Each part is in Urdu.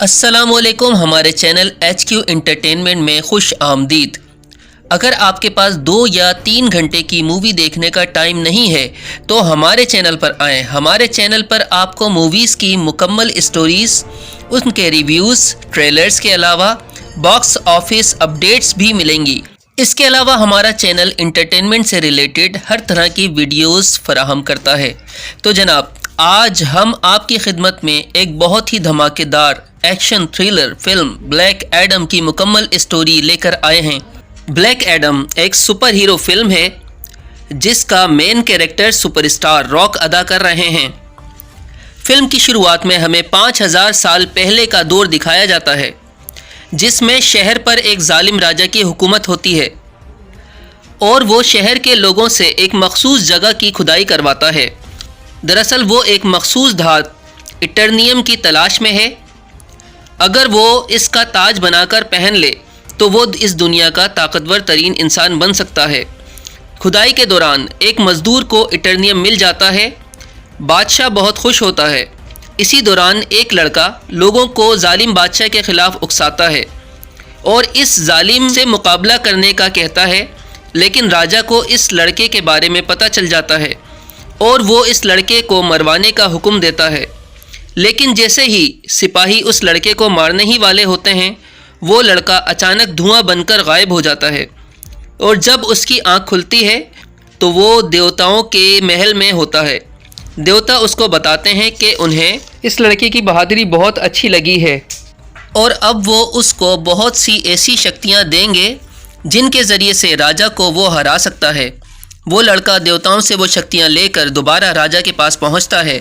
السلام علیکم، ہمارے چینل ایچ کیو انٹرٹینمنٹ میں خوش آمدید۔ اگر آپ کے پاس 2 یا 3 گھنٹے کی مووی دیکھنے کا ٹائم نہیں ہے تو ہمارے چینل پر آئیں۔ ہمارے چینل پر آپ کو موویز کی مکمل اسٹوریز، ان کے ریویوز، ٹریلرز کے علاوہ باکس آفس اپڈیٹس بھی ملیں گی۔ اس کے علاوہ ہمارا چینل انٹرٹینمنٹ سے ریلیٹڈ ہر طرح کی ویڈیوز فراہم کرتا ہے۔ تو جناب، آج ہم آپ کی خدمت میں ایک بہت ہی دھماکے دار action thriller film Black Adam کی مکمل اسٹوری لے کر آئے ہیں۔ بلیک ایڈم ایک سپر ہیرو فلم ہے جس کا main character superstar Rock ادا کر رہے ہیں۔ فلم کی شروعات میں ہمیں 5000 سال پہلے کا دور دکھایا جاتا ہے جس میں شہر پر ایک ظالم راجا کی حکومت ہوتی ہے اور وہ شہر کے لوگوں سے ایک مخصوص جگہ کی کھدائی کرواتا ہے۔ دراصل وہ ایک مخصوص دھات ایٹرنیم کی تلاش میں ہے۔ اگر وہ اس کا تاج بنا کر پہن لے تو وہ اس دنیا کا طاقتور ترین انسان بن سکتا ہے۔ کھدائی کے دوران ایک مزدور کو ایٹرنیم مل جاتا ہے۔ بادشاہ بہت خوش ہوتا ہے۔ اسی دوران ایک لڑکا لوگوں کو ظالم بادشاہ کے خلاف اکساتا ہے اور اس ظالم سے مقابلہ کرنے کا کہتا ہے، لیکن راجا کو اس لڑکے کے بارے میں پتہ چل جاتا ہے اور وہ اس لڑکے کو مروانے کا حکم دیتا ہے۔ لیکن جیسے ہی سپاہی اس لڑکے کو مارنے ہی والے ہوتے ہیں، وہ لڑکا اچانک دھواں بن کر غائب ہو جاتا ہے اور جب اس کی آنکھ کھلتی ہے تو وہ دیوتاؤں کے محل میں ہوتا ہے۔ دیوتا اس کو بتاتے ہیں کہ انہیں اس لڑکے کی بہادری بہت اچھی لگی ہے اور اب وہ اس کو بہت سی ایسی شکتیاں دیں گے جن کے ذریعے سے راجا کو وہ ہرا سکتا ہے۔ وہ لڑکا دیوتاؤں سے وہ شکتیاں لے کر دوبارہ راجا کے پاس پہنچتا ہے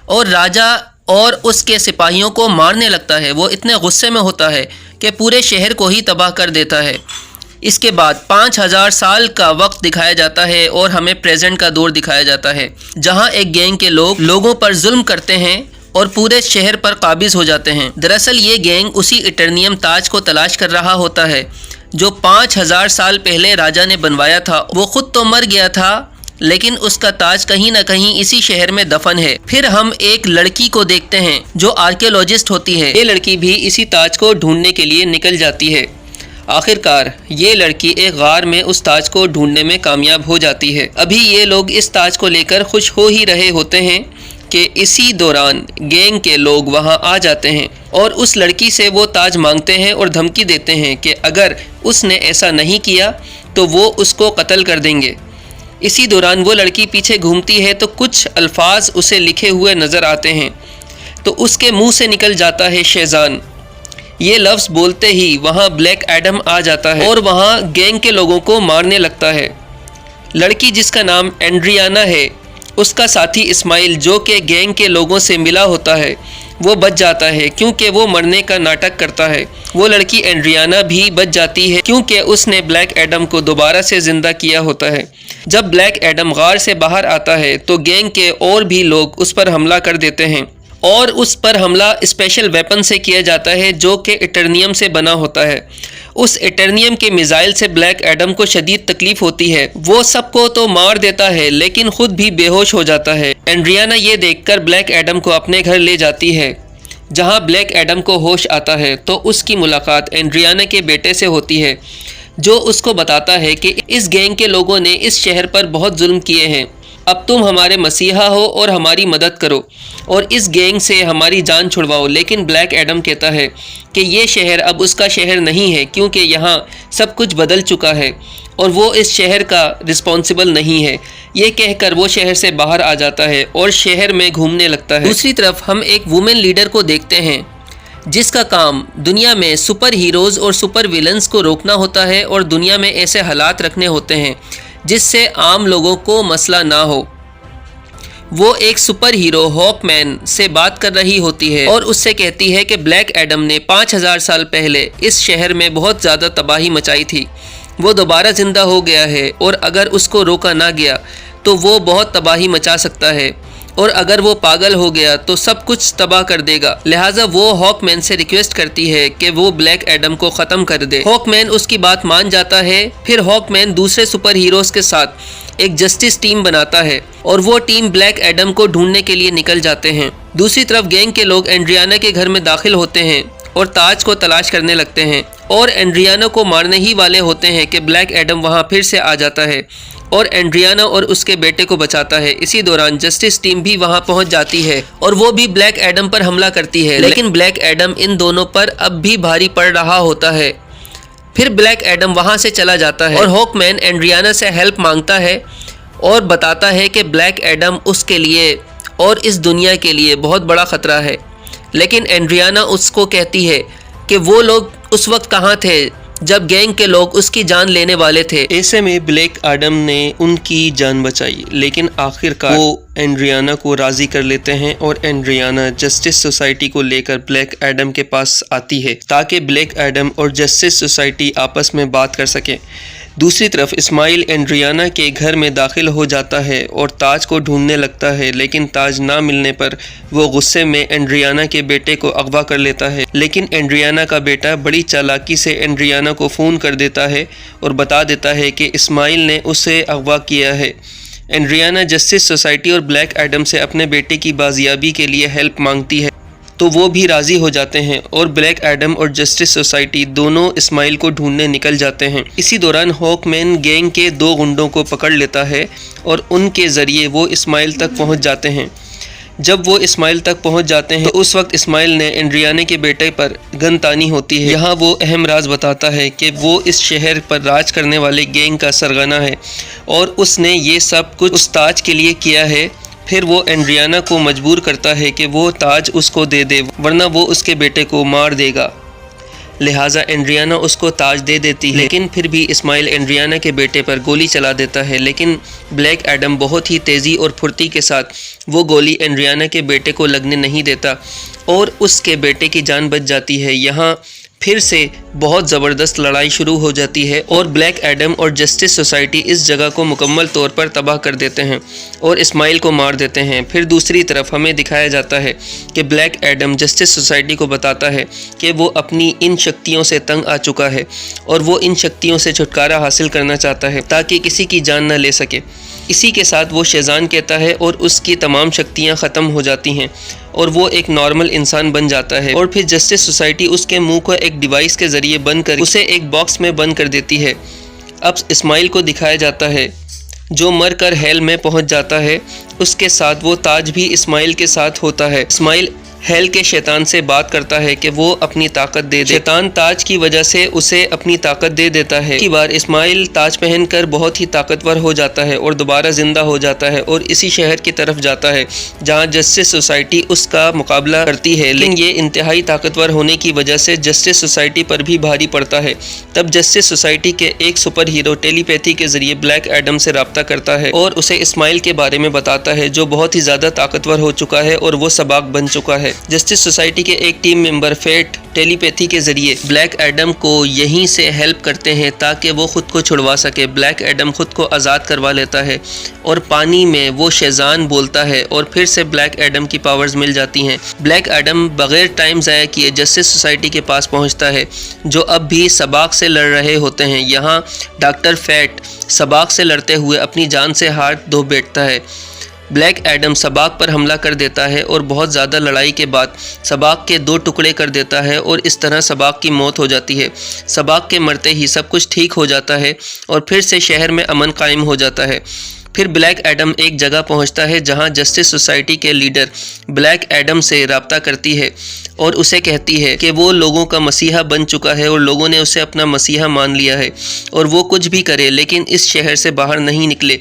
اور راجا اور اس کے سپاہیوں کو مارنے لگتا ہے۔ وہ اتنے غصے میں ہوتا ہے کہ پورے شہر کو ہی تباہ کر دیتا ہے۔ اس کے بعد 5000 سال کا وقت دکھایا جاتا ہے اور ہمیں پریزنٹ کا دور دکھایا جاتا ہے جہاں ایک گینگ کے لوگ لوگوں پر ظلم کرتے ہیں اور پورے شہر پر قابض ہو جاتے ہیں۔ دراصل یہ گینگ اسی ایٹرنیم تاج کو تلاش کر رہا ہوتا ہے جو 5000 سال پہلے راجا نے بنوایا تھا۔ وہ خود تو مر گیا تھا لیکن اس کا تاج کہیں نہ کہیں اسی شہر میں دفن ہے۔ پھر ہم ایک لڑکی کو دیکھتے ہیں جو آرکیولوجسٹ ہوتی ہے۔ یہ لڑکی بھی اسی تاج کو ڈھونڈنے کے لیے نکل جاتی ہے۔ آخرکار یہ لڑکی ایک غار میں اس تاج کو ڈھونڈنے میں کامیاب ہو جاتی ہے۔ ابھی یہ لوگ اس تاج کو لے کر خوش ہو ہی رہے ہوتے ہیں کہ اسی دوران گینگ کے لوگ وہاں آ جاتے ہیں اور اس لڑکی سے وہ تاج مانگتے ہیں اور دھمکی دیتے ہیں کہ اگر اس نے ایسا نہیں کیا تو وہ اس کو قتل کر دیں گے۔ اسی دوران وہ لڑکی پیچھے گھومتی ہے تو کچھ الفاظ اسے لکھے ہوئے نظر آتے ہیں تو اس کے منہ سے نکل جاتا ہے شیزان۔ یہ لفظ بولتے ہی وہاں بلیک ایڈم آ جاتا ہے اور وہاں گینگ کے لوگوں کو مارنے لگتا ہے۔ لڑکی جس کا نام اینڈریانا ہے، اس کا ساتھی اسماعیل جو کہ گینگ کے لوگوں سے ملا ہوتا ہے، وہ بچ جاتا ہے کیونکہ وہ مرنے کا ناٹک کرتا ہے۔ وہ لڑکی اینڈریانا بھی بچ جاتی ہے کیونکہ اس نے بلیک ایڈم کو دوبارہ سے زندہ کیا ہوتا ہے۔ جب بلیک ایڈم غار سے باہر آتا ہے تو گینگ کے اور بھی لوگ اس پر حملہ کر دیتے ہیں اور اس پر حملہ اسپیشل ویپن سے کیا جاتا ہے جو کہ ایٹرنیم سے بنا ہوتا ہے۔ اس ایٹرنیم کے میزائل سے بلیک ایڈم کو شدید تکلیف ہوتی ہے۔ وہ سب کو تو مار دیتا ہے لیکن خود بھی بے ہوش ہو جاتا ہے۔ اینڈریانا یہ دیکھ کر بلیک ایڈم کو اپنے گھر لے جاتی ہے۔ جہاں بلیک ایڈم کو ہوش آتا ہے تو اس کی ملاقات اینڈریانا کے بیٹے سے ہوتی ہے جو اس کو بتاتا ہے کہ اس گینگ کے لوگوں نے اس شہر پر بہت ظلم کیے ہیں۔ اب تم ہمارے مسیحا ہو اور ہماری مدد کرو اور اس گینگ سے ہماری جان چھڑواؤ۔ لیکن بلیک ایڈم کہتا ہے کہ یہ شہر اب اس کا شہر نہیں ہے کیونکہ یہاں سب کچھ بدل چکا ہے اور وہ اس شہر کا رسپانسبل نہیں ہے۔ یہ کہہ کر وہ شہر سے باہر آ جاتا ہے اور شہر میں گھومنے لگتا ہے۔ دوسری طرف ہم ایک وومن لیڈر کو دیکھتے ہیں جس کا کام دنیا میں سپر ہیروز اور سپر ویلنز کو روکنا ہوتا ہے اور دنیا میں ایسے حالات رکھنے ہوتے ہیں جس سے عام لوگوں کو مسئلہ نہ ہو۔ وہ ایک سپر ہیرو ہاک مین سے بات کر رہی ہوتی ہے اور اس سے کہتی ہے کہ بلیک ایڈم نے 5000 سال پہلے اس شہر میں بہت زیادہ تباہی مچائی تھی۔ وہ دوبارہ زندہ ہو گیا ہے اور اگر اس کو روکا نہ گیا تو وہ بہت تباہی مچا سکتا ہے اور اگر وہ پاگل ہو گیا تو سب کچھ تباہ کر دے گا۔ لہٰذا وہ ہاک مین سے ریکویسٹ کرتی ہے کہ وہ بلیک ایڈم کو ختم کر دے۔ ہاک مین اس کی بات مان جاتا ہے۔ پھر ہاک مین دوسرے سپر ہیروز کے ساتھ ایک جسٹس ٹیم بناتا ہے اور وہ ٹیم بلیک ایڈم کو ڈھونڈنے کے لیے نکل جاتے ہیں۔ دوسری طرف گینگ کے لوگ اینڈریانا کے گھر میں داخل ہوتے ہیں اور تاج کو تلاش کرنے لگتے ہیں اور اینڈریانا کو مارنے ہی والے ہوتے ہیں کہ بلیک ایڈم وہاں پھر سے آ جاتا ہے اور اینڈریانا اور اس کے بیٹے کو بچاتا ہے۔ اسی دوران جسٹس ٹیم بھی وہاں پہنچ جاتی ہے اور وہ بھی بلیک ایڈم پر حملہ کرتی ہے، لیکن بلیک ایڈم ان دونوں پر اب بھی بھاری پڑ رہا ہوتا ہے۔ پھر بلیک ایڈم وہاں سے چلا جاتا ہے اور ہاک مین اینڈریانا سے ہیلپ مانگتا ہے اور بتاتا ہے کہ بلیک ایڈم اس کے لیے اور اس دنیا کے لیے بہت بڑا خطرہ ہے، لیکن اینڈریانا اس کو کہتی ہے کہ وہ لوگ اس وقت کہاں تھے جب گینگ کے لوگ اس کی جان لینے والے تھے۔ ایسے میں بلیک ایڈم نے ان کی جان بچائی، لیکن آخر کار وہ اینڈریانا کو راضی کر لیتے ہیں اور اینڈریانا جسٹس سوسائٹی کو لے کر بلیک ایڈم کے پاس آتی ہے تاکہ بلیک ایڈم اور جسٹس سوسائٹی آپس میں بات کر سکیں۔ دوسری طرف اسماعیل اینڈریانا کے گھر میں داخل ہو جاتا ہے اور تاج کو ڈھونڈنے لگتا ہے، لیکن تاج نہ ملنے پر وہ غصے میں اینڈریانا کے بیٹے کو اغوا کر لیتا ہے، لیکن اینڈریانا کا بیٹا بڑی چالاکی سے اینڈریانا کو فون کر دیتا ہے اور بتا دیتا ہے کہ اسماعیل نے اسے اغوا کیا ہے۔ اینڈریانا جسٹس سوسائٹی اور بلیک ایڈم سے اپنے بیٹے کی بازیابی کے لیے ہیلپ مانگتی ہے تو وہ بھی راضی ہو جاتے ہیں اور بلیک ایڈم اور جسٹس سوسائٹی دونوں اسماعیل کو ڈھونڈنے نکل جاتے ہیں۔ اسی دوران ہاک مین گینگ کے 2 گنڈوں کو پکڑ لیتا ہے اور ان کے ذریعے وہ اسماعیل تک پہنچ جاتے ہیں۔ جب وہ اسماعیل تک پہنچ جاتے ہیں تو اس وقت اسماعیل نے اینڈریانا کے بیٹے پر گن تانی ہوتی ہے۔ یہاں وہ اہم راز بتاتا ہے کہ وہ اس شہر پر راج کرنے والے گینگ کا سرغنہ ہے اور اس نے یہ سب کچھ اس تاج کے لیے کیا ہے۔ پھر وہ اینڈریانا کو مجبور کرتا ہے کہ وہ تاج اس کو دے دے ورنہ وہ اس کے بیٹے کو مار دے گا، لہٰذا اینڈریانا اس کو تاج دے دیتی ہے، لیکن پھر بھی اسماعیل اینڈریانا کے بیٹے پر گولی چلا دیتا ہے، لیکن بلیک ایڈم بہت ہی تیزی اور پھرتی کے ساتھ وہ گولی اینڈریانا کے بیٹے کو لگنے نہیں دیتا اور اس کے بیٹے کی جان بچ جاتی ہے۔ یہاں پھر سے بہت زبردست لڑائی شروع ہو جاتی ہے اور بلیک ایڈم اور جسٹس سوسائٹی اس جگہ کو مکمل طور پر تباہ کر دیتے ہیں اور اسماعیل کو مار دیتے ہیں۔ پھر دوسری طرف ہمیں دکھایا جاتا ہے کہ بلیک ایڈم جسٹس سوسائٹی کو بتاتا ہے کہ وہ اپنی ان شکتیوں سے تنگ آ چکا ہے اور وہ ان شکتیوں سے چھٹکارا حاصل کرنا چاہتا ہے تاکہ کسی کی جان نہ لے سکے۔ اسی کے ساتھ وہ شیزان کہتا ہے اور اس کی تمام شکتیاں ختم ہو جاتی ہیں اور وہ ایک نارمل انسان بن جاتا ہے، اور پھر جسٹس سوسائٹی اس کے منہ کو ایک ڈیوائس کے ذریعے بند کر اسے ایک باکس میں بند کر دیتی ہے۔ اب اسماعیل کو دکھایا جاتا ہے جو مر کر ہیل میں پہنچ جاتا ہے، اس کے ساتھ وہ تاج بھی اسماعیل کے ساتھ ہوتا ہے۔ اسماعیل ہیل کے شیطان سے بات کرتا ہے کہ وہ اپنی طاقت دے دے، شیطان تاج کی وجہ سے اسے اپنی طاقت دے دیتا ہے۔ ایک بار اسماعیل تاج پہن کر بہت ہی طاقتور ہو جاتا ہے اور دوبارہ زندہ ہو جاتا ہے اور اسی شہر کی طرف جاتا ہے جہاں جسٹس سوسائٹی اس کا مقابلہ کرتی ہے، لیکن یہ انتہائی طاقتور ہونے کی وجہ سے جسٹس سوسائٹی پر بھی بھاری پڑتا ہے۔ تب جسٹس سوسائٹی کے ایک سپر ہیرو ٹیلی پیتھی کے ذریعے بلیک ایڈم سے رابطہ کرتا ہے اور اسے اسماعیل کے بارے میں بتاتا ہے جو بہت ہی زیادہ طاقتور ہو چکا ہے اور وہ سباق بن چکا ہے۔ جسٹس سوسائٹی کے ایک ٹیم ممبر فیٹ ٹیلی پیتھی کے ذریعے بلیک ایڈم کو یہیں سے ہیلپ کرتے ہیں تاکہ وہ خود کو چھڑوا سکے۔ بلیک ایڈم خود کو آزاد کروا لیتا ہے اور پانی میں وہ شیزان بولتا ہے اور پھر سے بلیک ایڈم کی پاورز مل جاتی ہیں۔ بلیک ایڈم بغیر ٹائم ضائع کیے جسٹس سوسائٹی کے پاس پہنچتا ہے جو اب بھی سباق سے لڑ رہے ہوتے ہیں۔ یہاں ڈاکٹر فیٹ سباق سے لڑتے ہوئے اپنی جان سے ہاتھ دھو بیٹھتا ہے۔ بلیک ایڈم سباق پر حملہ کر دیتا ہے اور بہت زیادہ لڑائی کے بعد سباق کے 2 ٹکڑے کر دیتا ہے اور اس طرح سباق کی موت ہو جاتی ہے۔ سباق کے مرتے ہی سب کچھ ٹھیک ہو جاتا ہے اور پھر سے شہر میں امن قائم ہو جاتا ہے۔ پھر بلیک ایڈم ایک جگہ پہنچتا ہے جہاں جسٹس سوسائٹی کے لیڈر بلیک ایڈم سے رابطہ کرتی ہے اور اسے کہتی ہے کہ وہ لوگوں کا مسیحا بن چکا ہے اور لوگوں نے اسے اپنا مسیحا مان لیا ہے اور وہ کچھ بھی کرے لیکن اس شہر سے باہر نہیں نکلے۔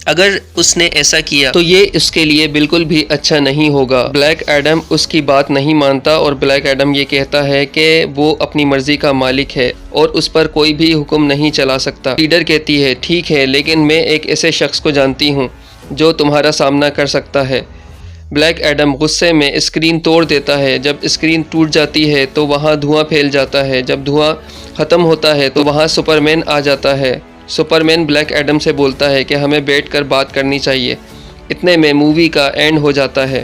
اگر اس نے ایسا کیا تو یہ اس کے لیے بالکل بھی اچھا نہیں ہوگا۔ بلیک ایڈم اس کی بات نہیں مانتا اور بلیک ایڈم یہ کہتا ہے کہ وہ اپنی مرضی کا مالک ہے اور اس پر کوئی بھی حکم نہیں چلا سکتا۔ لیڈر کہتی ہے ٹھیک ہے لیکن میں ایک ایسے شخص کو جانتی ہوں جو تمہارا سامنا کر سکتا ہے۔ بلیک ایڈم غصے میں اسکرین توڑ دیتا ہے۔ جب اسکرین ٹوٹ جاتی ہے تو وہاں دھواں پھیل جاتا ہے۔ جب دھواں ختم ہوتا ہے تو وہاں سپرمین آ جاتا ہے۔ سپرمین بلیک ایڈم سے بولتا ہے کہ ہمیں بیٹھ کر بات کرنی چاہیے۔ اتنے میں مووی کا اینڈ ہو جاتا ہے۔